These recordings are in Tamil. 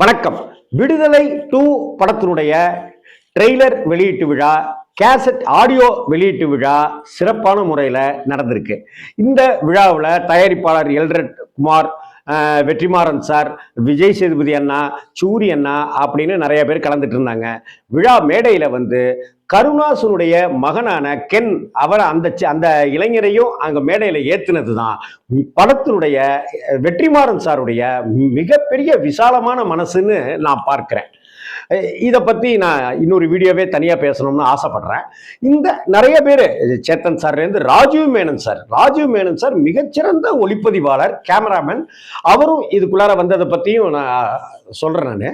வணக்கம். விடுதலை 2 படத்தினுடைய ட்ரெய்லர் வெளியீட்டு விழா, கேசட் ஆடியோ வெளியீட்டு விழா சிறப்பான முறையில் நடந்திருக்கு. இந்த விழாவில் தயாரிப்பாளர் எல்ரட் குமார், வெற்றிமாறன் சார், விஜய் சேதுபதி அண்ணா, சூரி அண்ணா அப்படின்னு நிறைய பேர் கலந்துட்டு இருந்தாங்க. விழா மேடையில் கருணாசனுடைய மகனான கென் அவர் அந்த இளைஞரையும் அங்க மேடையில ஏத்துனது தான் படத்தினுடைய வெற்றிமாறன் சாருடைய மிகப்பெரிய விசாலமான மனசுன்னு நான் பார்க்கிறேன். இதை பத்தி நான் இன்னொரு வீடியோவே தனியா பேசணும்னு ஆசைப்படுறேன். இந்த நிறைய பேர் சேத்தன் சார்லேருந்து ராஜீவ் மேனன் சார் மிகச்சிறந்த ஒளிப்பதிவாளர், கேமராமேன். அவரும் இதுக்குள்ளார வந்ததை பத்தியும் நான் சொல்றேன்.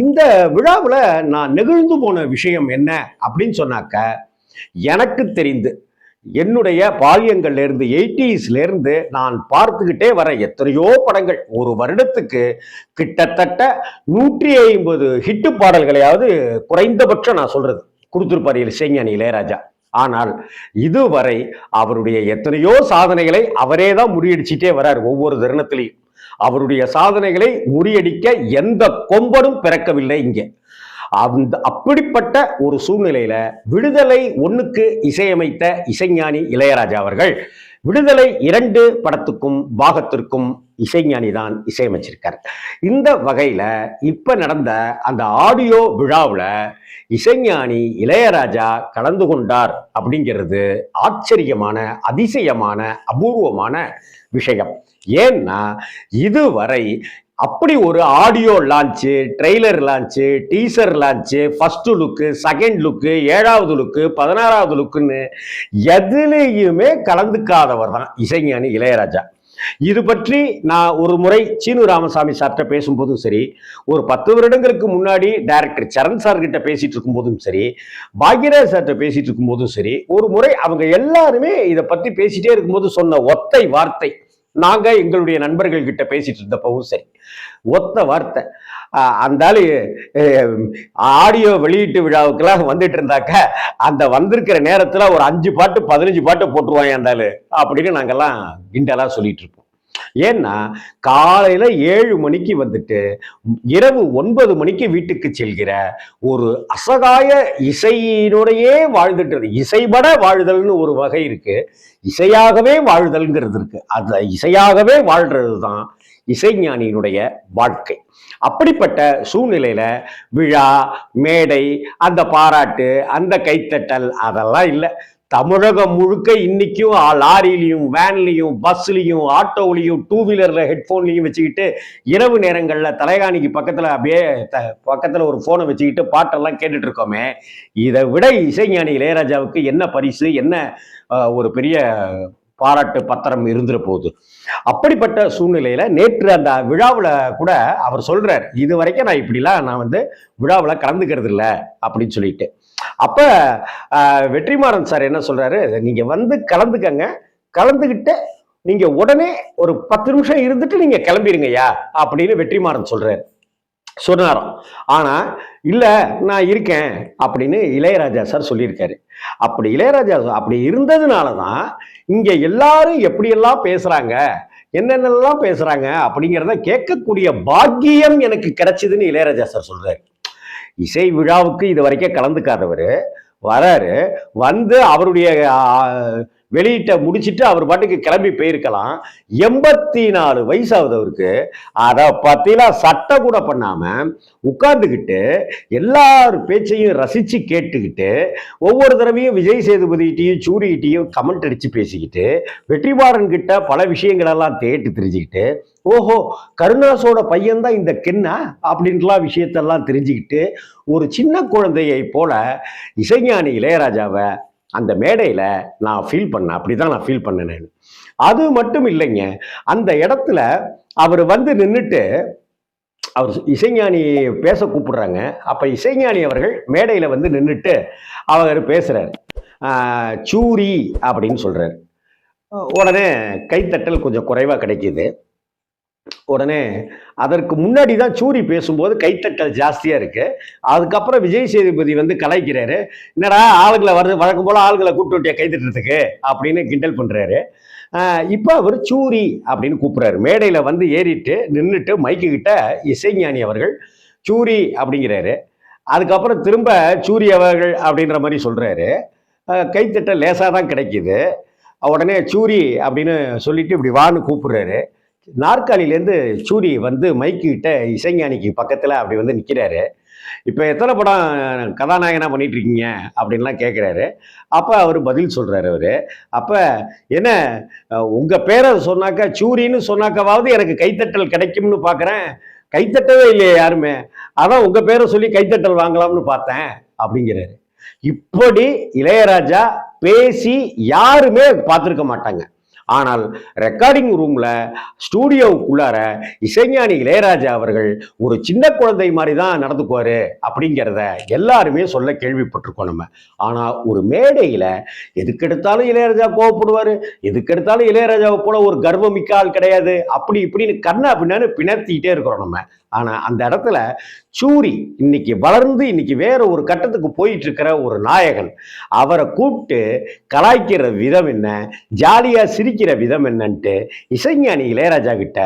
இந்த விழாவில் நான் நெகிழ்ந்து போன விஷயம் என்ன அப்படின்னு சொன்னாக்க, எனக்கு தெரிந்து என்னுடைய பாலியங்கள்ல இருந்து 80s இருந்து நான் பார்த்துக்கிட்டே வர எத்தனையோ படங்கள், ஒரு வருடத்துக்கு கிட்டத்தட்ட 150 ஹிட்டு பாடல்களையாவது குறைந்தபட்சம் நான் சொல்றது கொடுத்திருப்பார் இசைஞானி இளையராஜா. ஆனால் இதுவரை அவருடைய எத்தனையோ சாதனைகளை அவரே தான் முறியடிச்சிட்டே வர்றார். ஒவ்வொரு தருணத்திலையும் அவருடைய சாதனைகளை முறியடிக்க எந்த கொம்பனும் பிறக்கவில்லை இங்கே. அப்படிப்பட்ட ஒரு சூழ்நிலையில விடுதலை 1க்கு இசையமைத்த இசைஞானி இளையராஜா அவர்கள் விடுதலை 2 படத்துக்கும் பாகத்திற்கும் இசைஞானி தான் இசையமைச்சிருக்கார். இந்த வகையில இப்ப நடந்த அந்த ஆடியோ விழாவில் இசைஞானி இளையராஜா கலந்து கொண்டார் அப்படிங்கிறது ஆச்சரியமான, அதிசயமான, அபூர்வமான விஷயம். ஏன்னா இதுவரை அப்படி ஒரு audio launch, trailer launch, teaser launch, first look, second லுக்கு, 7வது லுக்கு, 16வது லுக்குன்னு எதுலேயுமே கலந்துக்காதவர் தான் இசைஞானி இளையராஜா. இது பற்றி நான் ஒரு முறை சீனு ராமசாமி சார்கிட்ட பேசும்போதும் சரி, ஒரு 10 வருடங்களுக்கு முன்னாடி டைரக்டர் சரண் சார் கிட்ட பேசிட்டு இருக்கும் போதும் சரி, பாக்யராஜ் சார்கிட்ட பேசிட்டு இருக்கும் போதும் சரி, ஒரு முறை அவங்க எல்லாருமே இதை பத்தி பேசிட்டே இருக்கும்போது சொன்ன ஒத்தை வார்த்தை, நாங்க எங்களுடைய நண்பர்கள் கிட்ட பேசிட்டு இருந்தப்பவும் சரி, ஒத்த வார்த்தை, அந்த ஆடியோ வெளியீட்டு விழாவுக்கெல்லாம் வந்துட்டு இருந்தாக்க அந்த வந்திருக்கிற நேரத்துல ஒரு 5 பாட்டு 15 பாட்டு போட்டுருவாங்க அந்த அப்படின்னு நாங்கெல்லாம் கிண்டலா சொல்லிட்டு இருப்போம். ஏன்னா காலையில 7 மணிக்கு வந்துட்டு இரவு 9 மணிக்கு வீட்டுக்கு செல்கிற ஒரு அசகாய இசையினுடையே வாழ்ந்துட்டு, இசைபட வாழ்தல்னு ஒரு வகை இருக்கு, இசையாகவே வாழ்தல்ங்கிறது இருக்கு. அந்த இசையாகவே வாழ்றது தான் இசைஞானியினுடைய வாழ்க்கை. அப்படிப்பட்ட சூழ்நிலையில விழா, மேடை, அந்த பாராட்டு, அந்த கைத்தட்டல் அதெல்லாம் இல்லை. தமிழகம் முழுக்க இன்னைக்கும் லாரிலையும், வேன்லையும், பஸ்லையும், ஆட்டோவிலையும், 2 வீலர்ல ஹெட்போன்லையும் வச்சுக்கிட்டு இரவு நேரங்கள்ல தலைகாணிக்கு பக்கத்துல அப்படியே பக்கத்துல ஒரு போனை வச்சுக்கிட்டு பாட்டெல்லாம் கேட்டுட்டு இருக்கோமே, இதை விட இசைஞானி இளையராஜாவுக்கு என்ன பரிசு, என்ன ஒரு பெரிய பாராட்டு பத்திரம் இருந்துற போகுது. அப்படிப்பட்ட சூழ்நிலையில நேற்று அந்த விழாவில் கூட அவர் சொல்றார், இது வரைக்கும் நான் இப்படிலாம் நான் விழாவில் கலந்துக்கிறது இல்லை அப்படின்னு சொல்லிட்டு. அப்ப வெற்றிமாறன் சார் என்ன சொல்றாரு, நீங்க கலந்துக்கங்க, கலந்துக்கிட்டு நீங்க உடனே ஒரு 10 நிமிஷம் இருந்துட்டு நீங்க கிளம்பிடுங்கய்யா அப்படின்னு வெற்றிமாறன் சொன்னாராம். ஆனா இல்ல நான் இருக்கேன் அப்படின்னு இளையராஜா சார் சொல்லியிருக்காரு. அப்படி இளையராஜா அப்படி இருந்ததுனாலதான் இங்க எல்லாரும் எப்படியெல்லாம் பேசுறாங்க, என்னென்னலாம் பேசுறாங்க அப்படிங்கிறத கேட்கக்கூடிய பாக்கியம் எனக்கு கிடைச்சதுன்னு இளையராஜா சார் சொல்றாரு. இசை விழாவுக்கு இது வரைக்கும் கலந்துக்காதவர் வராரு, அவருடைய வெளியிட்ட முடிச்சிட்டு அவர் பாட்டுக்கு கிளம்பி போயிருக்கலாம். 84 வயசாகுது அவருக்கு. அதை பத்திலாம் சட்டை கூட பண்ணாம உட்கார்ந்துக்கிட்டு எல்லாரும் பேச்சையும் ரசிச்சு கேட்டுக்கிட்டு ஒவ்வொரு தடவையும் விஜய் சேதுபதிகிட்டையும் சூரிகிட்டையும் கமெண்ட் அடிச்சு பேசிக்கிட்டு வெற்றிமாறன் கிட்ட பல விஷயங்களெல்லாம் தேட்டு தெரிஞ்சுக்கிட்டு, ஓஹோ கருணாசோட பையன்தான் இந்த கென்னா அப்படின்லாம் விஷயத்தெல்லாம் தெரிஞ்சுக்கிட்டு ஒரு சின்ன குழந்தையை போல இசைஞானி இளையராஜாவை அந்த மேடையில நான் ஃபீல் பண்ணேன். அப்படிதான் நான் ஃபீல் பண்ணேன். அது மட்டும் இல்லைங்க, அந்த இடத்துல அவர் நின்றுட்டு அவர் இசைஞானி பேச கூப்பிடுறாங்க. அப்ப இசைஞானி அவர்கள் மேடையில நின்றுட்டு அவர் பேசுறாரு, சூரி அப்படின்னு சொல்றாரு. உடனே கைத்தட்டல் கொஞ்சம் குறைவா கிடைக்குது. உடனே அதற்கு முன்னாடி தான் சூரி பேசும்போது கைத்தட்டல் ஜாஸ்தியா இருக்கு. அதுக்கப்புறம் விஜய் சேதுபதி கலாய்க்கிறாரு, என்னடா ஆளுங்களை வருது, வழக்கம் போல ஆளுங்களை கூப்பிட்டு கைத்தட்டுறதுக்கு அப்படின்னு கிண்டல் பண்றாரு. இப்போ அவர் சூரி அப்படின்னு கூப்பிடுறாரு. மேடையில் வந்து ஏறிட்டு நின்றுட்டு மைக்கு கிட்ட இசைஞானி அவர்கள் சூரி அப்படிங்கிறாரு. அதுக்கப்புறம் திரும்ப சூரி அவர்கள் அப்படின்ற மாதிரி சொல்றாரு. கைத்தட்ட லேசாக தான் கிடைக்குது. உடனே சூரி அப்படின்னு சொல்லிட்டு இப்படி வான்னு கூப்பிடுறாரு. நாற்காலியிலேருந்து சூரி வந்து மைக்கு கிட்ட இசைஞானிக்கு பக்கத்தில் அப்படி வந்து நிற்கிறாரு. இப்போ எத்தனை படம் கதாநாயகனாக பண்ணிட்டு இருக்கீங்க அப்படின்லாம் கேட்குறாரு. அப்போ அவர் பதில் சொல்கிறாரு. அவர் அப்போ என்ன உங்கள் பேரை சொன்னாக்கா சூரின்னு சொன்னாக்காவது எனக்கு கைத்தட்டல் கிடைக்கும்னு பார்க்குறேன், கைத்தட்டவே இல்லையே யாருமே, அதான் உங்கள் பேரை சொல்லி கைத்தட்டல் வாங்கலாம்னு பார்த்தேன் அப்படிங்கிறாரு. இப்படி இளையராஜா பேசி யாருமே பார்த்துருக்க மாட்டாங்க. ஆனால் ரெக்கார்டிங் ரூம்ல ஸ்டூடியோவுக்குள்ளார இசைஞானி இளையராஜா அவர்கள் ஒரு சின்ன குழந்தை மாதிரி தான் நடந்துக்குவாரு அப்படிங்கிறத எல்லாருமே சொல்ல கேள்விப்பட்டிருக்கோம் நம்ம. ஆனா ஒரு மேடையில எதுக்கெடுத்தாலும் இளையராஜா கோவப்படுவாரு, எதுக்கெடுத்தாலும் இளையராஜாவை போல ஒரு கர்வமிக்க ஆள் கிடையாது, அப்படி இப்படின்னு கண்ணா பின்னான்னு பிணர்த்திக்கிட்டே இருக்கிறோம் நம்ம. ஆனா அந்த இடத்துல சூரி இன்னைக்கு வளர்ந்து இன்னைக்கு வேற ஒரு கட்டத்துக்கு போயிட்டு இருக்கிற ஒரு நாயகன், அவரை கூப்பிட்டு கலாய்க்கிற விதம் என்ன, ஜாலியா சிரிக்கிற விதம் என்னன்ட்டு இசைஞானி இளையராஜா கிட்ட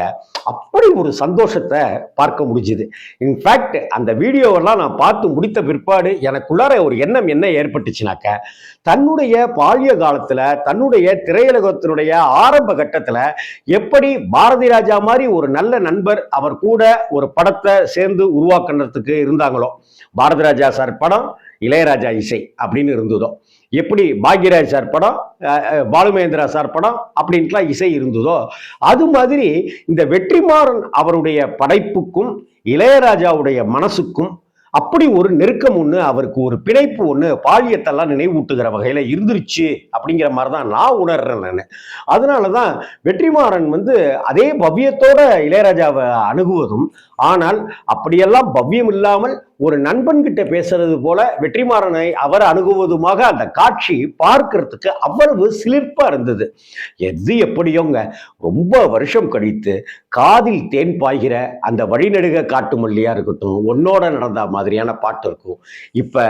அப்படி ஒரு சந்தோஷத்தை பார்க்க முடிஞ்சுது. இன்ஃபேக்ட் அந்த வீடியோவெல்லாம் நான் பார்த்து முடித்த பிற்பாடு எனக்குள்ளார ஒரு எண்ணம் என்ன ஏற்பட்டுச்சுனாக்க, தன்னுடைய பால்ய காலத்துல தன்னுடைய திரையுலகத்தினுடைய ஆரம்ப கட்டத்துல எப்படி பாரதி ராஜா மாதிரி ஒரு நல்ல நண்பர் அவர் கூட ஒரு படத்தை சேர்ந்து உருவாக்குறதுக்கு இருந்தாங்களோ, பாரதி ராஜா சார் படம் இளையராஜா இசை அப்படின்னு இருந்ததோ, எப்படி பாக்யராஜ் சார் படம் பாலுமகேந்திரா சார் படம் அப்படின்ட்டுலாம் இசை இருந்ததோ, அது மாதிரி இந்த வெற்றிமாறன் அவருடைய படைப்புக்கும் இளையராஜாவுடைய மனசுக்கும் அப்படி ஒரு நெருக்கம் ஒண்ணு, அவருக்கு ஒரு பிணைப்பு ஒண்ணு பாலியத்தெல்லாம் நினைவூட்டுகிற வகையில இருந்துருச்சு அப்படிங்கிற மாதிரி தான் நான் உணர்றேன் நான். அதனாலதான் வெற்றிமாறன் வந்து அதே பவ்யத்தோட இளையராஜாவை அணுகுவதும், ஆனால் அப்படியெல்லாம் பவ்யம் இல்லாமல் ஒரு நண்பன் கிட்ட பேசுறது போல வெற்றிமாறனை அவர் அணுகுவதுமாக அந்த காட்சி பார்க்கறதுக்கு அவ்வளவு சிலிர்ப்பா இருந்தது. எது எப்படியோங்க, ரொம்ப வருஷம் கழித்து காதில் தேன் பாய்கிற அந்த வழிநெடுக காட்டு மல்லியா இருக்கட்டும், உன்னோட நடந்த மாதிரியான பாட்டு இருக்கும். இப்ப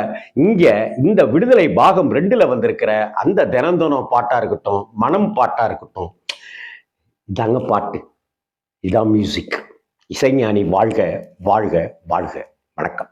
இங்க இந்த விடுதலை பாகம் 2ல வந்திருக்கிற அந்த தினந்தோனம் பாட்டா இருக்கட்டும், மனம் பாட்டா இருக்கட்டும், இதாங்க பாட்டு, இதான் மியூசிக். இசைஞானி வாழ்க வாழ்க வாழ்க. வணக்கம்.